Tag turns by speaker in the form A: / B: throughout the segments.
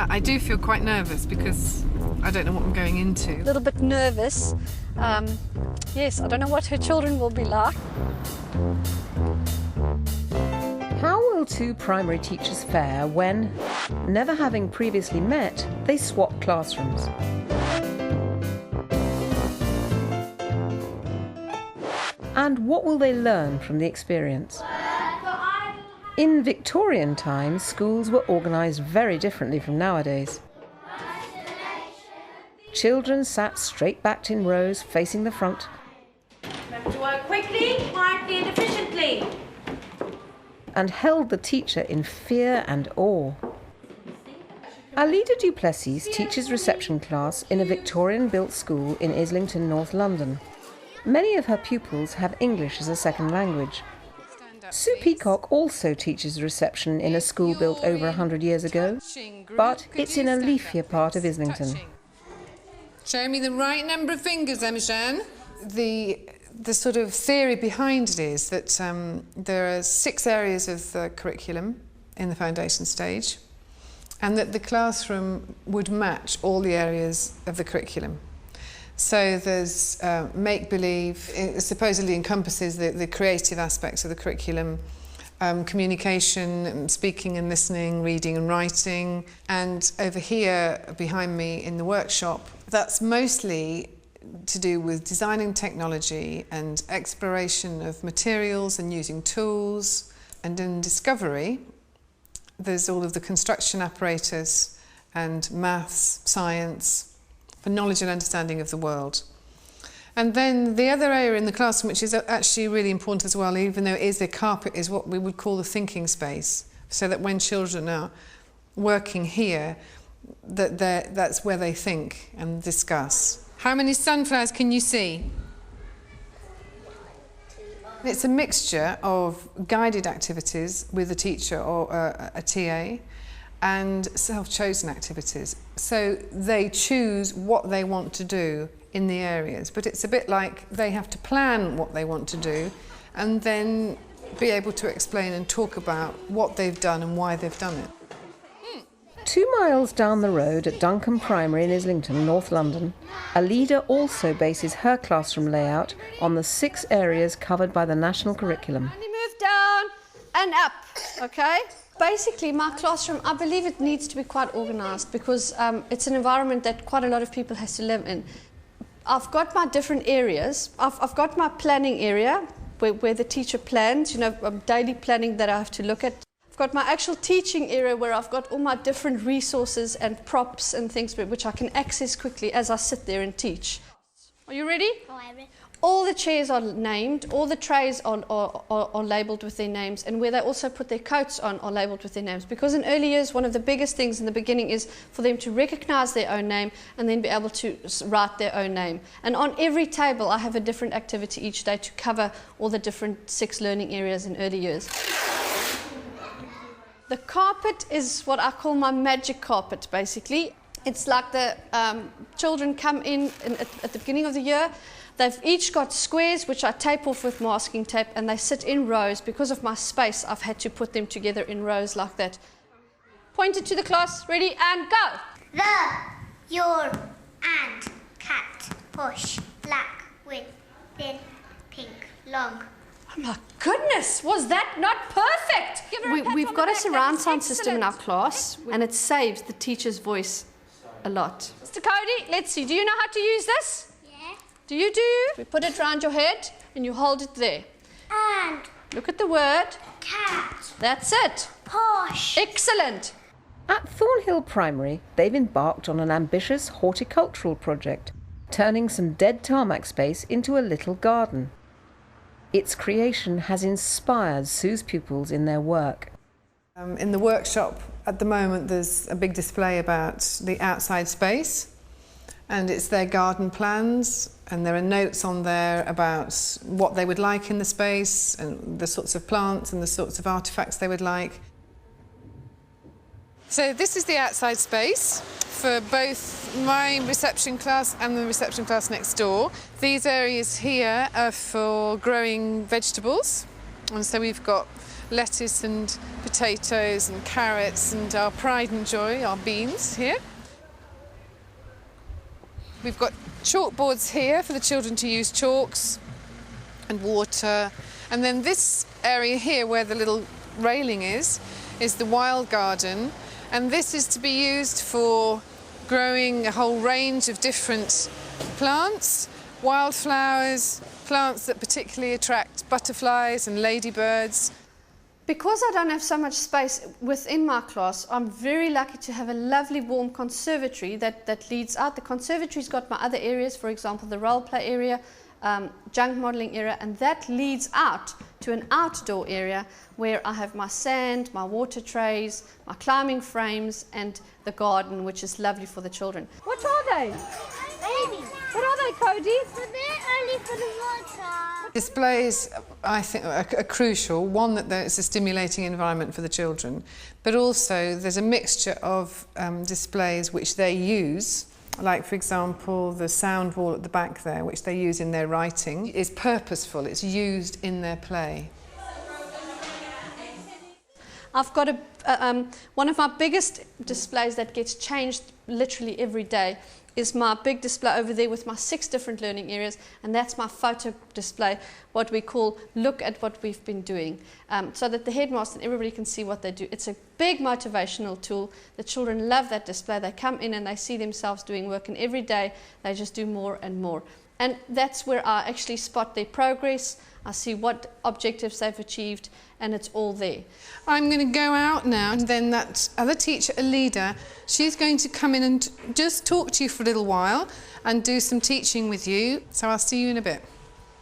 A: Yeah, I do feel quite nervous because I don't know what I'm going into.
B: A little bit nervous. Yes, I don't know what her children will be like.
C: How will two primary teachers fare when, never having previously met, they swap classrooms? And what will they learn from the experience? In Victorian times, schools were organised very differently from nowadays. Children sat straight-backed in rows facing the front.
D: Remember to work quickly, quietly and efficiently.
C: And held the teacher in fear and awe. Alida Duplessis teaches reception class in a Victorian-built school in Islington, North London. Many of her pupils have English as a second language. Sue Peacock also teaches reception in a school built over 100 years ago, but it's in a leafier part of Islington.
A: Show me the right number of fingers, Emma-Jeanne. The sort of theory behind it is that there are 6 areas of the curriculum in the foundation stage, and that the classroom would match all the areas of the curriculum. So there's make-believe. It supposedly encompasses the creative aspects of the curriculum, communication, speaking and listening, reading and writing. And over here, behind me in the workshop, that's mostly to do with designing technology and exploration of materials and using tools. And in discovery, there's all of the construction apparatus and maths, science, for knowledge and understanding of the world. And then the other area in the classroom, which is actually really important as well, even though it is a carpet, is what we would call the thinking space. So that when children are working here, that's where they think and discuss. How many sunflowers can you see? It's a mixture of guided activities with a teacher or a TA and self-chosen activities. So they choose what they want to do in the areas, but it's a bit like they have to plan what they want to do and then be able to explain and talk about what they've done and why they've done it.
C: 2 miles down the road at Duncombe Primary in Islington, North London, Alida also bases her classroom layout on the 6 areas covered by the national curriculum.
B: Only move down and up, okay? Basically, my classroom, I believe it needs to be quite organised because it's an environment that quite a lot of people has to live in. I've got my different areas. I've got my planning area where the teacher plans, daily planning that I have to look at. I've got my actual teaching area where I've got all my different resources and props and things which I can access quickly as I sit there and teach. Are you ready?
E: Oh, I'm ready.
B: All the chairs are named, all the trays are labelled with their names, and where they also put their coats on are labelled with their names. Because in early years, one of the biggest things in the beginning is for them to recognise their own name and then be able to write their own name. And on every table, I have a different activity each day to cover all the different 6 learning areas in early years. The carpet is what I call my magic carpet, basically. It's like the children come in at the beginning of the year. They've each got squares which I tape off with masking tape, and they sit in rows. Because of my space, I've had to put them together in rows like that. Point it to the class, ready, and go!
E: The, your, and, cat, push, black, with, thin, pink, long.
B: Oh my goodness, was that not perfect? We've got a surround sound system in our class, and it saves the teacher's voice a lot. Mr. Cody, let's see, do you know how to use this? Do you? We put it round your head and you hold it there.
E: And.
B: Look at the word.
E: Cat.
B: That's it.
E: Push.
B: Excellent.
C: At Thornhill Primary, they've embarked on an ambitious horticultural project, turning some dead tarmac space into a little garden. Its creation has inspired Sue's pupils in their work.
A: In the workshop at the moment, there's a big display about the outside space, and it's their garden plans, and there are notes on there about what they would like in the space and the sorts of plants and the sorts of artefacts they would like. So this is the outside space for both my reception class and the reception class next door. These areas here are for growing vegetables, and so we've got lettuce and potatoes and carrots and our pride and joy, our beans here. We've got chalkboards here for the children to use chalks and water. And then this area here where the little railing is the wild garden. And this is to be used for growing a whole range of different plants, wildflowers, plants that particularly attract butterflies and ladybirds.
B: Because I don't have so much space within my class, I'm very lucky to have a lovely warm conservatory that leads out. The conservatory's got my other areas, for example, the role play area, junk modelling area, and that leads out to an outdoor area where I have my sand, my water trays, my climbing frames, and the garden, which is lovely for the children.
F: What are they?
E: Baby.
F: What are they, Cody?
E: So they're only for the water.
A: Displays, I think, are crucial. One, that it's a stimulating environment for the children, but also there's a mixture of displays which they use, like, for example, the sound wall at the back there, which they use in their writing, is purposeful. It's used in their play.
B: I've got one of my biggest displays that gets changed literally every day is my big display over there with my 6 different learning areas, and that's my photo display, what we call look at what we've been doing, so that the headmaster and everybody can see what they do. It's a big motivational tool. The children love that display. They come in and they see themselves doing work, and every day they just do more and more. And that's where I actually spot their progress. I see what objectives they've achieved, and it's all there.
A: I'm going to go out now, and then that other teacher, Alida, she's going to come in and just talk to you for a little while and do some teaching with you. So I'll see you in a bit.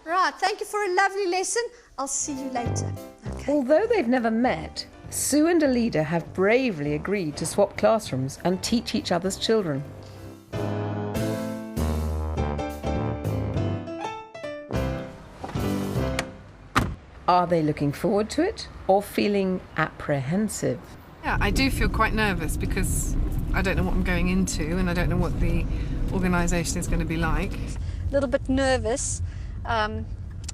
B: Right, thank you for a lovely lesson. I'll see you later. Okay.
C: Although they've never met, Sue and Alida have bravely agreed to swap classrooms and teach each other's children. Are they looking forward to it or feeling apprehensive?
A: Yeah, I do feel quite nervous because I don't know what I'm going into and I don't know what the organisation is going to be like.
B: A little bit nervous.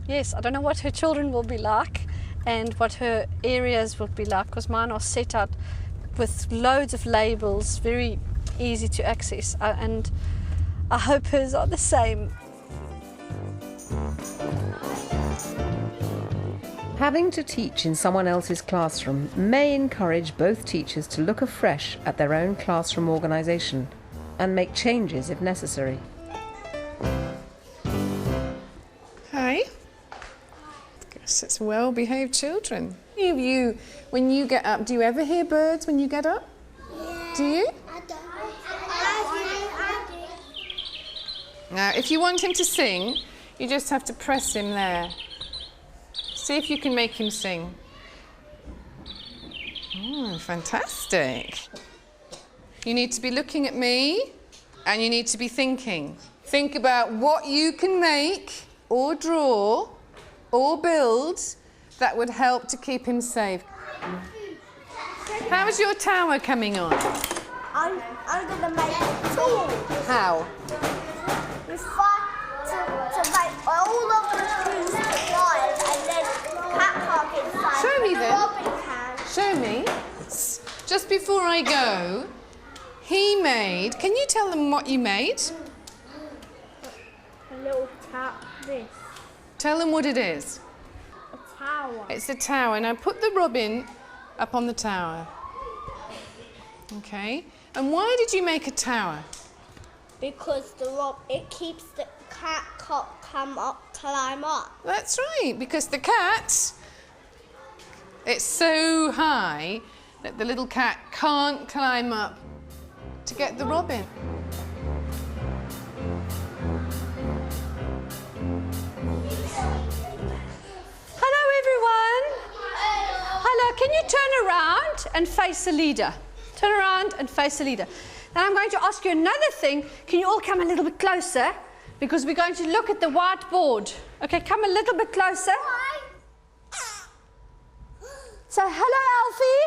B: Yes, I don't know what her children will be like and what her areas will be like, because mine are set out with loads of labels, very easy to access, and I hope hers are the same.
C: Having to teach in someone else's classroom may encourage both teachers to look afresh at their own classroom organisation and make changes if necessary.
A: Hi. Gosh, it's well-behaved children. Any of you, when you get up, do you ever hear birds when you get up?
E: Yeah.
A: Do you?
E: I don't. I do.
A: Now, if you want him to sing, you just have to press him there. See if you can make him sing. Oh, fantastic. You need to be looking at me and you need to be thinking. Think about what you can make or draw or build that would help to keep him safe. How's your tower coming on?
E: I'm gonna make a tool.
A: How?
E: To make all of the trees alive and then cat park inside.
A: Show me then.
E: Robin can.
A: Show me. Just before I go, he made... Can you tell them what you made?
E: A little tap. This.
A: Tell them what it is.
E: A tower.
A: It's a tower. Now put the robin up on the tower. Okay. And why did you make a tower?
E: Because it keeps the cat climb up.
A: That's right, because the cat, it's so high that the little cat can't climb up to get the robin.
B: Hello, everyone. Hello, can you turn around and face the leader? Turn around and face the leader. Then I'm going to ask you another thing. Can you all come a little bit closer? Because we're going to look at the whiteboard. Okay, come a little bit closer. So, hello, Alfie.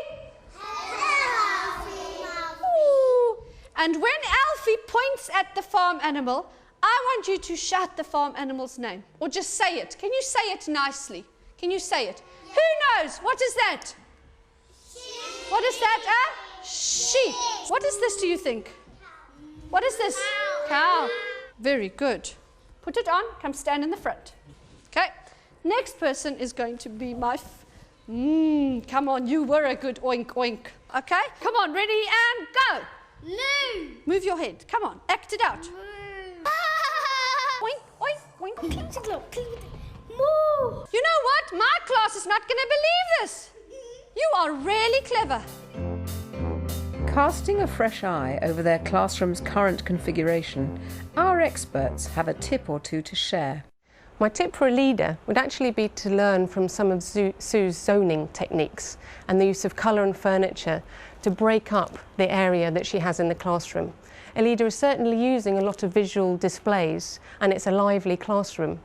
B: Ooh. And when Alfie points at the farm animal, I want you to shout the farm animal's name. Or just say it. Can you say it nicely? Can you say it? Yeah. Who knows? What is that? Sheep. What is that? A sheep. What is this, do you think? What is this? Cow. Very good. Put it on. Come stand in the front. Okay. Next person is going to be my... come on, you were a good oink oink. Okay. Come on, ready and go.
E: Moo.
B: Move your head. Come on, act it out. Oink, oink, oink.
E: Moo.
B: You know what? My class is not going to believe this. You are really clever.
C: Casting a fresh eye over their classroom's current configuration, our experts have a tip or two to share.
G: My tip for a leader would actually be to learn from some of Sue's zoning techniques and the use of colour and furniture to break up the area that she has in the classroom. A leader is certainly using a lot of visual displays and it's a lively classroom.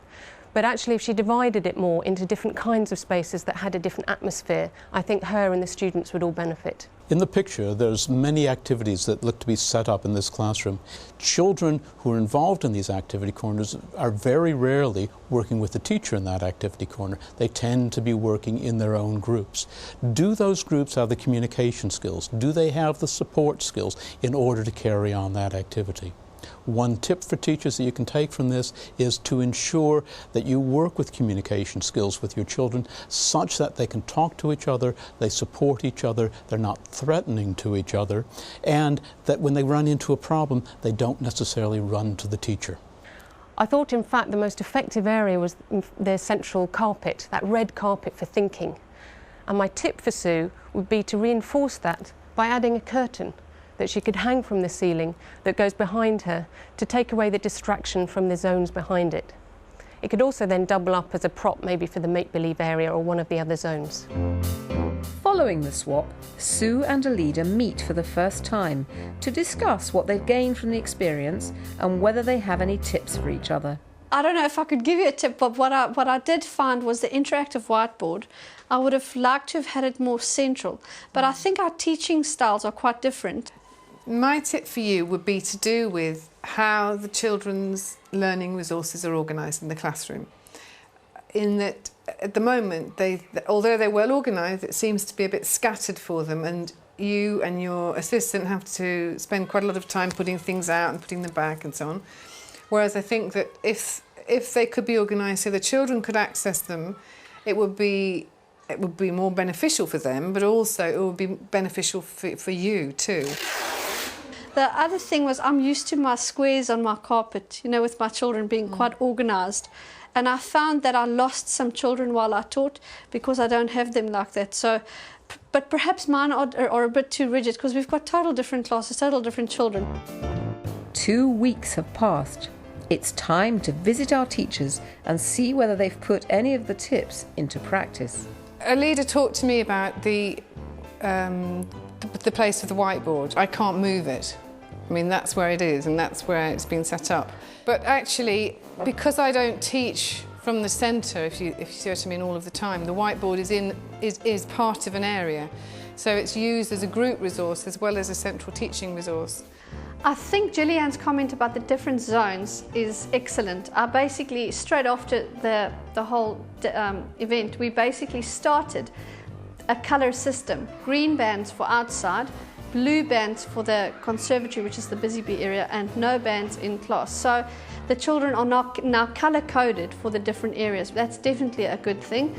G: But actually, if she divided it more into different kinds of spaces that had a different atmosphere, I think her and the students would all benefit.
H: In the picture, there's many activities that look to be set up in this classroom. Children who are involved in these activity corners are very rarely working with the teacher in that activity corner. They tend to be working in their own groups. Do those groups have the communication skills? Do they have the support skills in order to carry on that activity? One tip for teachers that you can take from this is to ensure that you work with communication skills with your children such that they can talk to each other, they support each other, they're not threatening to each other, and that when they run into a problem, they don't necessarily run to the teacher.
G: I thought, in fact, the most effective area was their central carpet, that red carpet for thinking. And my tip for Sue would be to reinforce that by adding a curtain that she could hang from the ceiling that goes behind her to take away the distraction from the zones behind it. It could also then double up as a prop maybe for the make-believe area or one of the other zones.
C: Following the swap, Sue and a leader meet for the first time to discuss what they've gained from the experience and whether they have any tips for each other.
B: I don't know if I could give you a tip, but what I did find was the interactive whiteboard. I would have liked to have had it more central, but I think our teaching styles are quite different.
A: My tip for you would be to do with how the children's learning resources are organised in the classroom. In that, at the moment, although they're well organised, it seems to be a bit scattered for them, and you and your assistant have to spend quite a lot of time putting things out and putting them back and so on. Whereas I think that if they could be organised so the children could access them, it would be more beneficial for them, but also it would be beneficial for you too.
B: The other thing was I'm used to my squares on my carpet, you know, with my children being quite organised. And I found that I lost some children while I taught because I don't have them like that. So, but perhaps mine are a bit too rigid because we've got total different classes, total different children.
C: 2 weeks have passed. It's time to visit our teachers and see whether they've put any of the tips into practice.
A: A leader talked to me about the place of the whiteboard. I can't move it. I mean, that's where it is and that's where it's been set up. But actually, because I don't teach from the centre, if you see what I mean, all of the time, the whiteboard is part of an area. So it's used as a group resource as well as a central teaching resource.
B: I think Gillian's comment about the different zones is excellent. I basically, straight after the whole event, we basically started a colour system. Green bands for outside, blue bands for the conservatory, which is the busy bee area, and no bands in class. So the children are now colour-coded for the different areas. That's definitely a good thing.